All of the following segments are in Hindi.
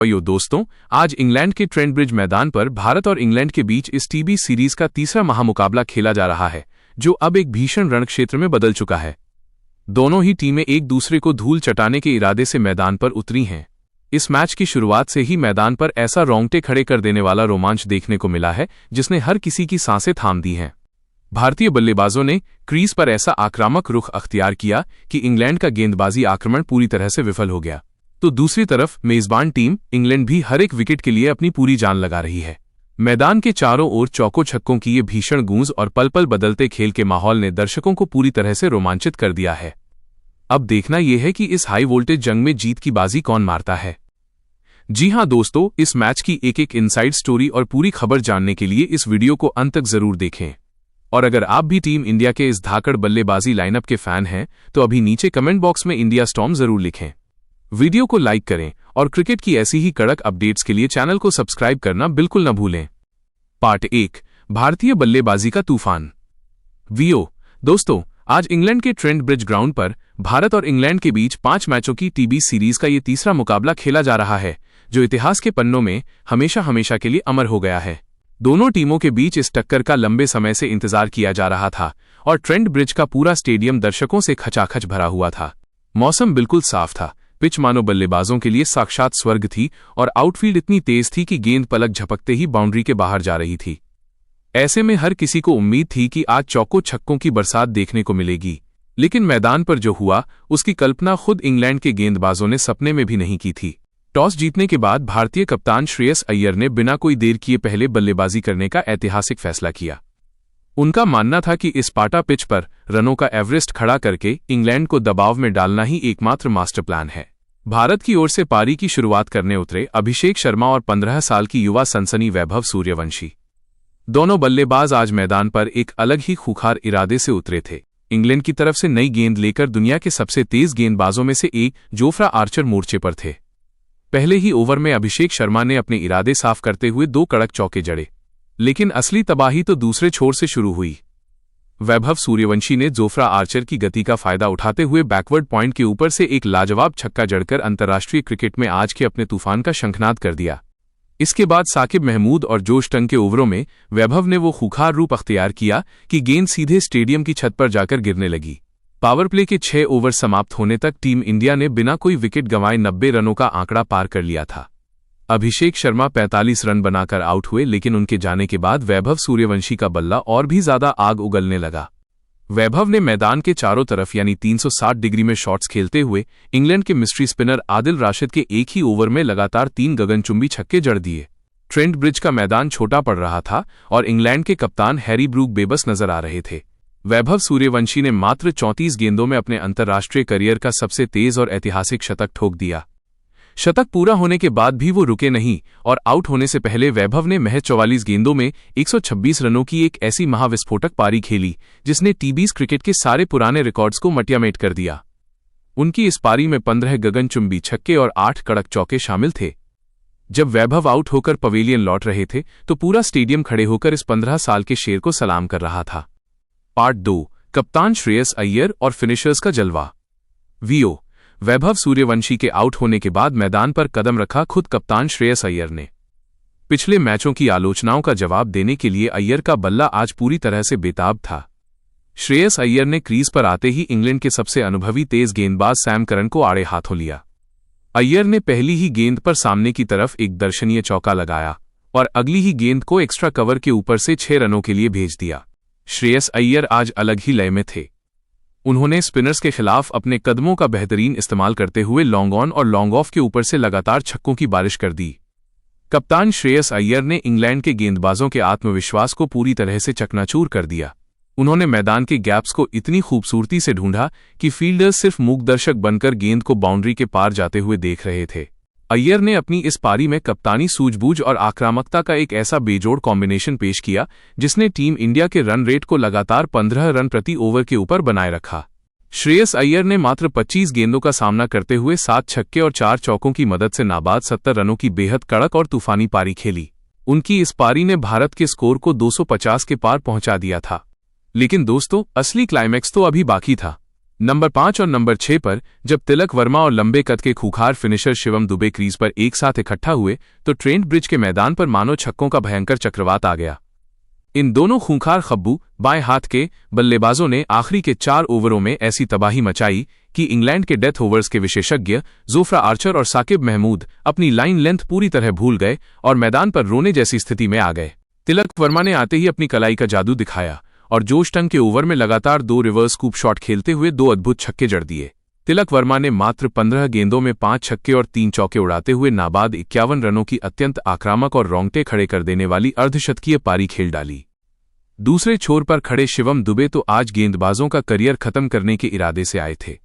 यो दोस्तों, आज इंग्लैंड के ट्रेंट ब्रिज मैदान पर भारत और इंग्लैंड के बीच इस टीबी सीरीज का तीसरा महामुकाबला खेला जा रहा है, जो अब एक भीषण रणक्षेत्र में बदल चुका है। दोनों ही टीमें एक दूसरे को धूल चटाने के इरादे से मैदान पर उतरी हैं। इस मैच की शुरुआत से ही मैदान पर ऐसा रोंगटे खड़े कर देने वाला रोमांच देखने को मिला है, जिसने हर किसी की सांसें थाम दी हैं। भारतीय बल्लेबाजों ने क्रीज पर ऐसा आक्रामक रुख अख्तियार किया कि इंग्लैंड का गेंदबाजी आक्रमण पूरी तरह से विफल हो गया। तो दूसरी तरफ मेजबान टीम इंग्लैंड भी हर एक विकेट के लिए अपनी पूरी जान लगा रही है। मैदान के चारों ओर चौकों छक्कों की ये भीषण गूंज और पल पल बदलते खेल के माहौल ने दर्शकों को पूरी तरह से रोमांचित कर दिया है। अब देखना यह है कि इस हाई वोल्टेज जंग में जीत की बाजी कौन मारता है। जी हां दोस्तों, इस मैच की एक एक इनसाइड स्टोरी और पूरी खबर जानने के लिए इस वीडियो को अंत तक जरूर देखें। और अगर आप भी टीम इंडिया के इस धाकड़ बल्लेबाजी लाइनअप के फैन हैं, तो अभी नीचे कमेंट बॉक्स में इंडिया स्टॉर्म जरूर लिखें। वीडियो को लाइक करें और क्रिकेट की ऐसी ही कड़क अपडेट्स के लिए चैनल को सब्सक्राइब करना बिल्कुल न भूलें। पार्ट 1, भारतीय बल्लेबाजी का तूफान। दोस्तों, आज इंग्लैंड के ट्रेंट ब्रिज ग्राउंड पर भारत और इंग्लैंड के बीच 5 मैचों की टीबी सीरीज का ये तीसरा मुकाबला खेला जा रहा है, जो इतिहास के पन्नों में हमेशा के लिए अमर हो गया है। दोनों टीमों के बीच इस टक्कर का लंबे समय से इंतजार किया जा रहा था और ट्रेंट ब्रिज का पूरा स्टेडियम दर्शकों से खचाखच भरा हुआ था। मौसम बिल्कुल साफ था, पिच मानो बल्लेबाजों के लिए साक्षात स्वर्ग थी और आउटफील्ड इतनी तेज थी कि गेंद पलक झपकते ही बाउंड्री के बाहर जा रही थी। ऐसे में हर किसी को उम्मीद थी कि आज चौकों छक्कों की बरसात देखने को मिलेगी, लेकिन मैदान पर जो हुआ उसकी कल्पना खुद इंग्लैंड के गेंदबाजों ने सपने में भी नहीं की थी। टॉस जीतने के बाद भारतीय कप्तान श्रेयस अय्यर ने बिना कोई देर किए पहले बल्लेबाजी करने का ऐतिहासिक फैसला किया। उनका मानना था कि इस पाटा पिच पर रनों का एवरेस्ट खड़ा करके इंग्लैंड को दबाव में डालना ही एकमात्र मास्टर प्लान है। भारत की ओर से पारी की शुरुआत करने उतरे अभिषेक शर्मा और 15 साल की युवा सनसनी वैभव सूर्यवंशी। दोनों बल्लेबाज आज मैदान पर एक अलग ही खूंखार इरादे से उतरे थे। इंग्लैंड की तरफ से नई गेंद लेकर दुनिया के सबसे तेज गेंदबाजों में से एक जोफ्रा आर्चर मोर्चे पर थे। पहले ही ओवर में अभिषेक शर्मा ने अपने इरादे साफ करते हुए 2 कड़क चौके जड़े, लेकिन असली तबाही तो दूसरे छोर से शुरू हुई। वैभव सूर्यवंशी ने जोफ्रा आर्चर की गति का फायदा उठाते हुए बैकवर्ड पॉइंट के ऊपर से एक लाजवाब छक्का जड़कर अंतर्राष्ट्रीय क्रिकेट में आज के अपने तूफान का शंखनाद कर दिया। इसके बाद साकिब महमूद और जोश टंग के ओवरों में वैभव ने वो खूंखार रूप अख्तियार किया कि गेंद सीधे स्टेडियम की छत पर जाकर गिरने लगी। पावर प्ले के 6 ओवर समाप्त होने तक टीम इंडिया ने बिना कोई विकेट गंवाए 90 रनों का आंकड़ा पार कर लिया था। अभिषेक शर्मा 45 रन बनाकर आउट हुए, लेकिन उनके जाने के बाद वैभव सूर्यवंशी का बल्ला और भी ज्यादा आग उगलने लगा। वैभव ने मैदान के चारों तरफ यानी 360 डिग्री में शॉट्स खेलते हुए इंग्लैंड के मिस्ट्री स्पिनर आदिल राशिद के एक ही ओवर में लगातार 3 गगनचुंबी छक्के जड़ दिए। ट्रेंट ब्रिज का मैदान छोटा पड़ रहा था और इंग्लैंड के कप्तान हैरी ब्रूक बेबस नजर आ रहे थे। वैभव सूर्यवंशी ने मात्र 34 गेंदों में अपने अंतर्राष्ट्रीय करियर का सबसे तेज और ऐतिहासिक शतक ठोक दिया। शतक पूरा होने के बाद भी वो रुके नहीं और आउट होने से पहले वैभव ने महज 44 गेंदों में 126 रनों की एक ऐसी महाविस्फोटक पारी खेली, जिसने टीबीज क्रिकेट के सारे पुराने रिकॉर्ड्स को मटियामेट कर दिया। उनकी इस पारी में 15 गगनचुंबी छक्के और 8 कड़क चौके शामिल थे। जब वैभव आउट होकर पवेलियन लौट रहे थे तो पूरा स्टेडियम खड़े होकर इस 15 साल के शेर को सलाम कर रहा था। पार्ट 2, कप्तान श्रेयस अय्यर और फिनिशर्स का जलवा। वैभव सूर्यवंशी के आउट होने के बाद मैदान पर कदम रखा खुद कप्तान श्रेयस अय्यर ने। पिछले मैचों की आलोचनाओं का जवाब देने के लिए अय्यर का बल्ला आज पूरी तरह से बेताब था। श्रेयस अय्यर ने क्रीज पर आते ही इंग्लैंड के सबसे अनुभवी तेज गेंदबाज सैम करन को आड़े हाथों लिया। अय्यर ने पहली ही गेंद पर सामने की तरफ एक दर्शनीय चौका लगाया और अगली ही गेंद को एक्स्ट्रा कवर के ऊपर से 6 रनों के लिए भेज दिया। श्रेयस अय्यर आज अलग ही लय में थे। उन्होंने स्पिनर्स के खिलाफ अपने कदमों का बेहतरीन इस्तेमाल करते हुए लॉन्ग ऑन और लॉन्ग ऑफ के ऊपर से लगातार छक्कों की बारिश कर दी। कप्तान श्रेयस अय्यर ने इंग्लैंड के गेंदबाजों के आत्मविश्वास को पूरी तरह से चकनाचूर कर दिया। उन्होंने मैदान के गैप्स को इतनी खूबसूरती से ढूंढा कि फील्डर्स सिर्फ मूक दर्शक बनकर गेंद को बाउंड्री के पार जाते हुए देख रहे थे। अय्यर ने अपनी इस पारी में कप्तानी सूझबूझ और आक्रामकता का एक ऐसा बेजोड़ कॉम्बिनेशन पेश किया, जिसने टीम इंडिया के रन रेट को लगातार 15 रन प्रति ओवर के ऊपर बनाए रखा। श्रेयस अय्यर ने मात्र 25 गेंदों का सामना करते हुए 7 छक्के और 4 चौकों की मदद से नाबाद 70 रनों की बेहद कड़क और तूफानी पारी खेली। उनकी इस पारी ने भारत के स्कोर को 250 के पार पहुंचा दिया था। लेकिन दोस्तों, असली क्लाइमैक्स तो अभी बाकी था। नंबर 5 और नंबर 6 पर जब तिलक वर्मा और लंबे कद के खूंखार फिनिशर शिवम दुबे क्रीज पर एक साथ इकट्ठा हुए तो ट्रेंट ब्रिज के मैदान पर मानो छक्कों का भयंकर चक्रवात आ गया। इन दोनों खूंखार खब्बू बाएं हाथ के बल्लेबाजों ने आखिरी के 4 ओवरों में ऐसी तबाही मचाई कि इंग्लैंड के डेथ ओवर्स के विशेषज्ञ जोफ्रा आर्चर और साकिब महमूद अपनी लाइन लेंथ पूरी तरह भूल गए और मैदान पर रोने जैसी स्थिति में आ गए। तिलक वर्मा ने आते ही अपनी कलाई का जादू दिखाया और जोश टंग के ओवर में लगातार 2 रिवर्स स्कूप शॉट खेलते हुए 2 अद्भुत छक्के जड़ दिए। तिलक वर्मा ने मात्र 15 गेंदों में 5 छक्के और 3 चौके उड़ाते हुए नाबाद 51 रनों की अत्यंत आक्रामक और रोंगटे खड़े कर देने वाली अर्धशतकीय पारी खेल डाली। दूसरे छोर पर खड़े शिवम दुबे तो आज गेंदबाजों का करियर खत्म करने के इरादे से आए थे।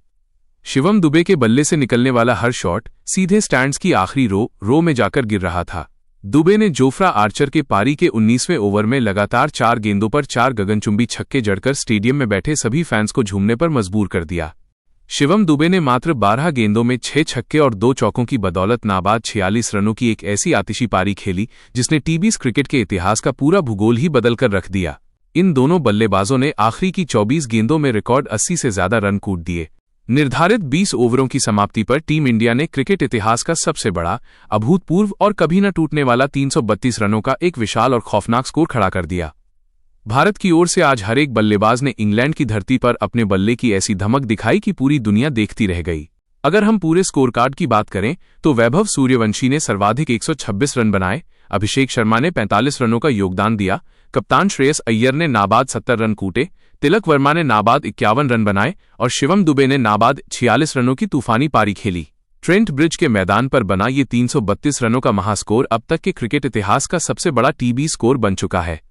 शिवम दुबे के बल्ले से निकलने वाला हर शॉट सीधे स्टैंड्स की आखिरी रो में जाकर गिर रहा था। दुबे ने जोफ्रा आर्चर के पारी के 19वें ओवर में लगातार 4 गेंदों पर 4 गगनचुंबी छक्के जड़कर स्टेडियम में बैठे सभी फैंस को झूमने पर मजबूर कर दिया। शिवम दुबे ने मात्र 12 गेंदों में 6 छक्के और 2 चौकों की बदौलत नाबाद 46 रनों की एक ऐसी आतिशी पारी खेली जिसने टीबीएस क्रिकेट के इतिहास का पूरा भूगोल ही बदलकर रख दिया। इन दोनों बल्लेबाजों ने आखिरी की 24 गेंदों में रिकॉर्ड 80 से ज्यादा रन कूट दिए। निर्धारित 20 ओवरों की समाप्ति पर टीम इंडिया ने क्रिकेट इतिहास का सबसे बड़ा, अभूतपूर्व और कभी न टूटने वाला 332 रनों का एक विशाल और खौफनाक स्कोर खड़ा कर दिया। भारत की ओर से आज हर एक बल्लेबाज ने इंग्लैंड की धरती पर अपने बल्ले की ऐसी धमक दिखाई कि पूरी दुनिया देखती रह गई। अगर हम पूरे स्कोरकार्ड की बात करें तो वैभव सूर्यवंशी ने सर्वाधिक 126 रन बनाए, अभिषेक शर्मा ने 45 रनों का योगदान दिया, कप्तान श्रेयस अय्यर ने नाबाद 70 रन कूटे, तिलक वर्मा ने नाबाद 51 रन बनाए और शिवम दुबे ने नाबाद 46 रनों की तूफानी पारी खेली। ट्रेंट ब्रिज के मैदान पर बना ये 332 रनों का महास्कोर अब तक के क्रिकेट इतिहास का सबसे बड़ा टीबी स्कोर बन चुका है।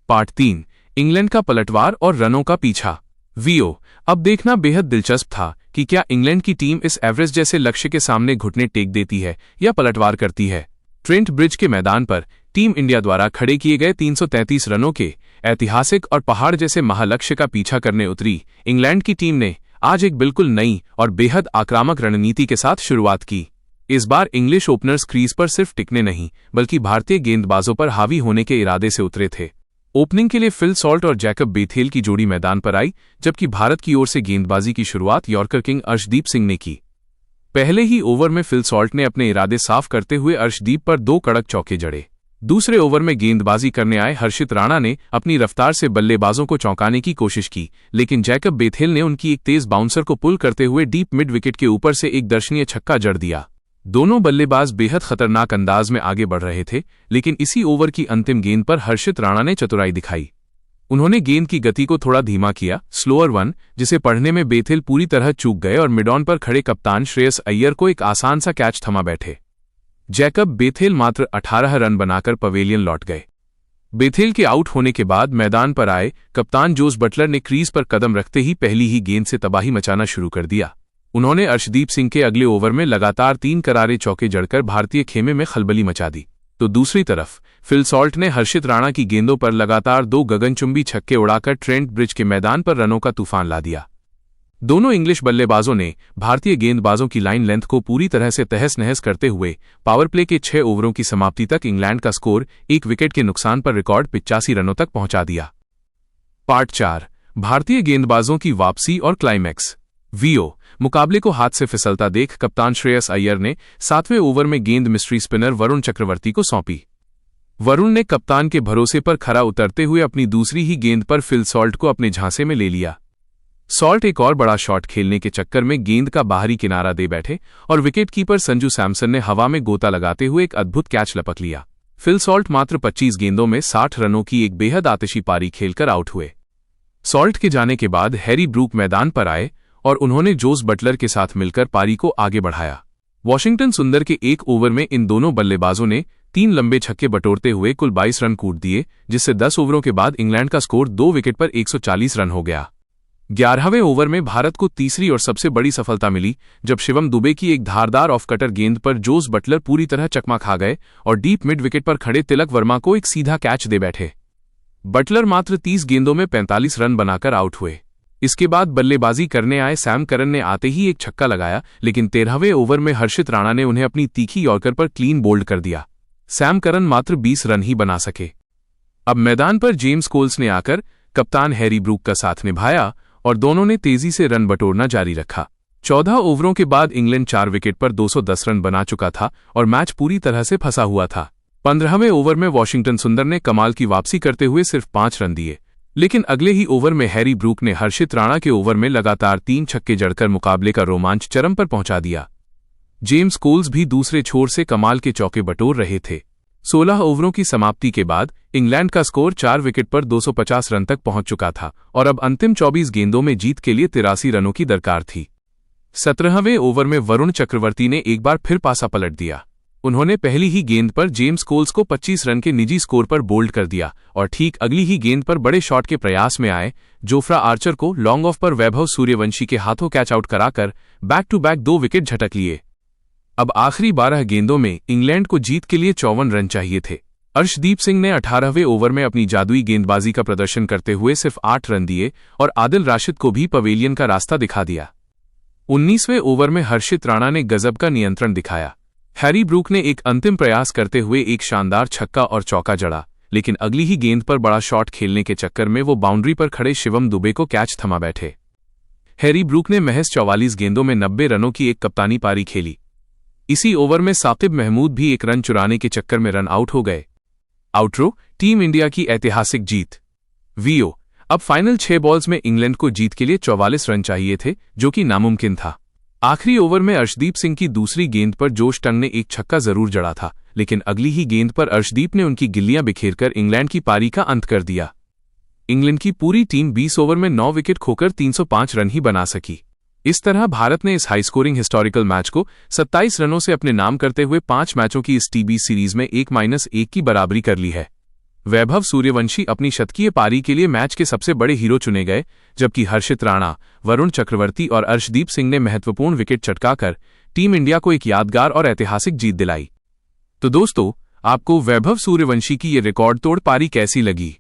पार्ट 3, इंग्लैंड का पलटवार और रनों का पीछा। वीओ अब देखना बेहद दिलचस्प था कि क्या इंग्लैंड की टीम इस एवरेज जैसे लक्ष्य के सामने घुटने टेक देती है या पलटवार करती है। ट्रेंट ब्रिज के मैदान पर टीम इंडिया द्वारा खड़े किए गए 333 रनों के ऐतिहासिक और पहाड़ जैसे महालक्ष्य का पीछा करने उतरी इंग्लैंड की टीम ने आज एक बिल्कुल नई और बेहद आक्रामक रणनीति के साथ शुरुआत की। इस बार इंग्लिश ओपनर्स क्रीज पर सिर्फ टिकने नहीं बल्कि भारतीय गेंदबाजों पर हावी होने के इरादे से उतरे थे। ओपनिंग के लिए फिल सॉल्ट और जैकब बेथेल की जोड़ी मैदान पर आई, जबकि भारत की ओर से गेंदबाजी की शुरुआत यॉर्कर किंग अर्शदीप सिंह ने की। पहले ही ओवर में फिल सॉल्ट ने अपने इरादे साफ करते हुए अर्शदीप पर 2 कड़क चौके जड़े। दूसरे ओवर में गेंदबाजी करने आए हर्षित राणा ने अपनी रफ्तार से बल्लेबाजों को चौंकाने की कोशिश की, लेकिन जैकब बेथेल ने उनकी एक तेज बाउंसर को पुल करते हुए डीप मिड विकेट के ऊपर से एक दर्शनीय छक्का जड़ दिया। दोनों बल्लेबाज बेहद खतरनाक अंदाज में आगे बढ़ रहे थे, लेकिन इसी ओवर की अंतिम गेंद पर हर्षित राणा ने चतुराई दिखाई। उन्होंने गेंद की गति को थोड़ा धीमा किया, स्लोअर वन, जिसे पढ़ने में बेथेल पूरी तरह चूक गए और मिडऑन पर खड़े कप्तान श्रेयस अय्यर को एक आसान सा कैच थमा बैठे। जैकब बेथेल मात्र 18 रन बनाकर पवेलियन लौट गए। बेथेल के आउट होने के बाद मैदान पर आए कप्तान जोस बटलर ने क्रीज पर कदम रखते ही पहली ही गेंद से तबाही मचाना शुरू कर दिया। उन्होंने अर्शदीप सिंह के अगले ओवर में लगातार 3 करारे चौके जड़कर भारतीय खेमे में खलबली मचा दी, तो दूसरी तरफ फिल सॉल्ट ने हर्षित राणा की गेंदों पर लगातार 2 गगनचुंबी छक्के उड़ाकर ट्रेंट ब्रिज के मैदान पर रनों का तूफान ला दिया। दोनों इंग्लिश बल्लेबाजों ने भारतीय गेंदबाजों की लाइन लेंथ को पूरी तरह से तहस नहस करते हुए पावर प्ले के 6 ओवरों की समाप्ति तक इंग्लैंड का स्कोर 1 विकेट के नुकसान पर रिकॉर्ड 85 रनों तक पहुंचा दिया। पार्ट 4, भारतीय गेंदबाजों की वापसी और क्लाइमैक्स। वीओ मुकाबले को हाथ से फिसलता देख कप्तान श्रेयस अय्यर ने 7वें ओवर में गेंद मिस्ट्री स्पिनर वरुण चक्रवर्ती को सौंपी। वरुण ने कप्तान के भरोसे पर खरा उतरते हुए अपनी दूसरी ही गेंद पर फिल सॉल्ट को अपने झांसे में ले लिया। सॉल्ट एक और बड़ा शॉट खेलने के चक्कर में गेंद का बाहरी किनारा दे बैठे और विकेटकीपर संजू सैमसन ने हवा में गोता लगाते हुए एक अद्भुत कैच लपक लिया। फिल सॉल्ट मात्र 25 गेंदों में 60 रनों की एक बेहद आतिशी पारी खेलकर आउट हुए। सॉल्ट के जाने के बाद हैरी ब्रूक मैदान पर आए और उन्होंने जोस बटलर के साथ मिलकर पारी को आगे बढ़ाया। वॉशिंगटन सुंदर के एक ओवर में इन दोनों बल्लेबाजों ने 3 लंबे छक्के बटोरते हुए कुल 22 रन कूट दिए, जिससे 10 ओवरों के बाद इंग्लैंड का स्कोर 2 विकेट पर 140 रन हो गया। 11वें ओवर में भारत को तीसरी और सबसे बड़ी सफलता मिली जब शिवम दुबे की एक धारदार ऑफ कटर गेंद पर जोस बटलर पूरी तरह चकमा खा गए और डीप मिड विकेट पर खड़े तिलक वर्मा को एक सीधा कैच दे बैठे। बटलर मात्र 30 गेंदों में 45 रन बनाकर आउट हुए। इसके बाद बल्लेबाजी करने आए सैम करन ने आते ही एक छक्का लगाया, लेकिन 13वें ओवर में हर्षित राणा ने उन्हें अपनी तीखी यॉर्कर पर क्लीन बोल्ड कर दिया। सैम करन मात्र 20 रन ही बना सके। अब मैदान पर जेम्स कोल्स ने आकर कप्तान हैरी ब्रूक का साथ निभाया और दोनों ने तेजी से रन बटोरना जारी रखा। 14 ओवरों के बाद इंग्लैंड 4 विकेट पर 210 रन बना चुका था और मैच पूरी तरह से फंसा हुआ था। 15वें ओवर में वॉशिंगटन सुंदर ने कमाल की वापसी करते हुए सिर्फ 5 रन दिए, लेकिन अगले ही ओवर में हैरी ब्रूक ने हर्षित राणा के ओवर में लगातार 3 छक्के जड़कर मुकाबले का रोमांच चरम पर पहुंचा दिया। जेम्स कोल्स भी दूसरे छोर से कमाल के चौके बटोर रहे थे। 16 ओवरों की समाप्ति के बाद इंग्लैंड का स्कोर 4 विकेट पर 250 रन तक पहुंच चुका था और अब अंतिम 24 गेंदों में जीत के लिए 83 रनों की दरकार थी। 17वें ओवर में वरुण चक्रवर्ती ने एक बार फिर पासा पलट दिया। उन्होंने पहली ही गेंद पर जेम्स कोल्स को 25 रन के निजी स्कोर पर बोल्ड कर दिया और ठीक अगली ही गेंद पर बड़े शॉट के प्रयास में आए जोफ्रा आर्चर को लॉन्ग ऑफ पर वैभव सूर्यवंशी के हाथों कैच आउट कराकर बैक टू बैक 2 विकेट झटक लिए। अब आखिरी 12 गेंदों में इंग्लैंड को जीत के लिए 54 रन चाहिए थे। अर्शदीप सिंह ने 18वें ओवर में अपनी जादुई गेंदबाजी का प्रदर्शन करते हुए सिर्फ 8 रन दिए और आदिल राशिद को भी पवेलियन का रास्ता दिखा दिया। 19वें ओवर में हर्षित राणा ने गजब का नियंत्रण दिखाया। हैरी ब्रूक ने एक अंतिम प्रयास करते हुए एक शानदार छक्का और चौका जड़ा, लेकिन अगली ही गेंद पर बड़ा शॉट खेलने के चक्कर में वो बाउंड्री पर खड़े शिवम दुबे को कैच थमा बैठे। हैरी ब्रूक ने महज 44 गेंदों में 90 रनों की एक कप्तानी पारी खेली। इसी ओवर में साकिब महमूद भी एक रन चुराने के चक्कर में रन आउट हो गए। आउटरो, टीम इंडिया की ऐतिहासिक जीत। वीओ, अब फाइनल 6 बॉल्स में इंग्लैंड को जीत के लिए 44 रन चाहिए थे, जो कि नामुमकिन था। आखिरी ओवर में अर्शदीप सिंह की दूसरी गेंद पर जोश टंग ने एक छक्का जरूर जड़ा था, लेकिन अगली ही गेंद पर अर्शदीप ने उनकी गिल्लियां बिखेरकर इंग्लैंड की पारी का अंत कर दिया। इंग्लैंड की पूरी टीम 20 ओवर में 9 विकेट खोकर 305 रन ही बना सकी। इस तरह भारत ने इस हाई स्कोरिंग हिस्टोरिकल मैच को 27 रनों से अपने नाम करते हुए 5 मैचों की इस टीबी सीरीज में 1-1 की बराबरी कर ली है। वैभव सूर्यवंशी अपनी शतकीय पारी के लिए मैच के सबसे बड़े हीरो चुने गए, जबकि हर्षित राणा, वरुण चक्रवर्ती और अर्शदीप सिंह ने महत्वपूर्ण विकेट चटकाकर टीम इंडिया को एक यादगार और ऐतिहासिक जीत दिलाई। तो दोस्तों, आपको वैभव सूर्यवंशी की ये रिकॉर्ड तोड़ पारी कैसी लगी?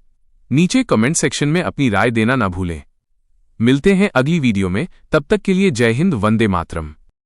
नीचे कमेंट सेक्शन में अपनी राय देना ना भूलें। मिलते हैं अगली वीडियो में, तब तक के लिए जय हिंद, वंदे मातरम।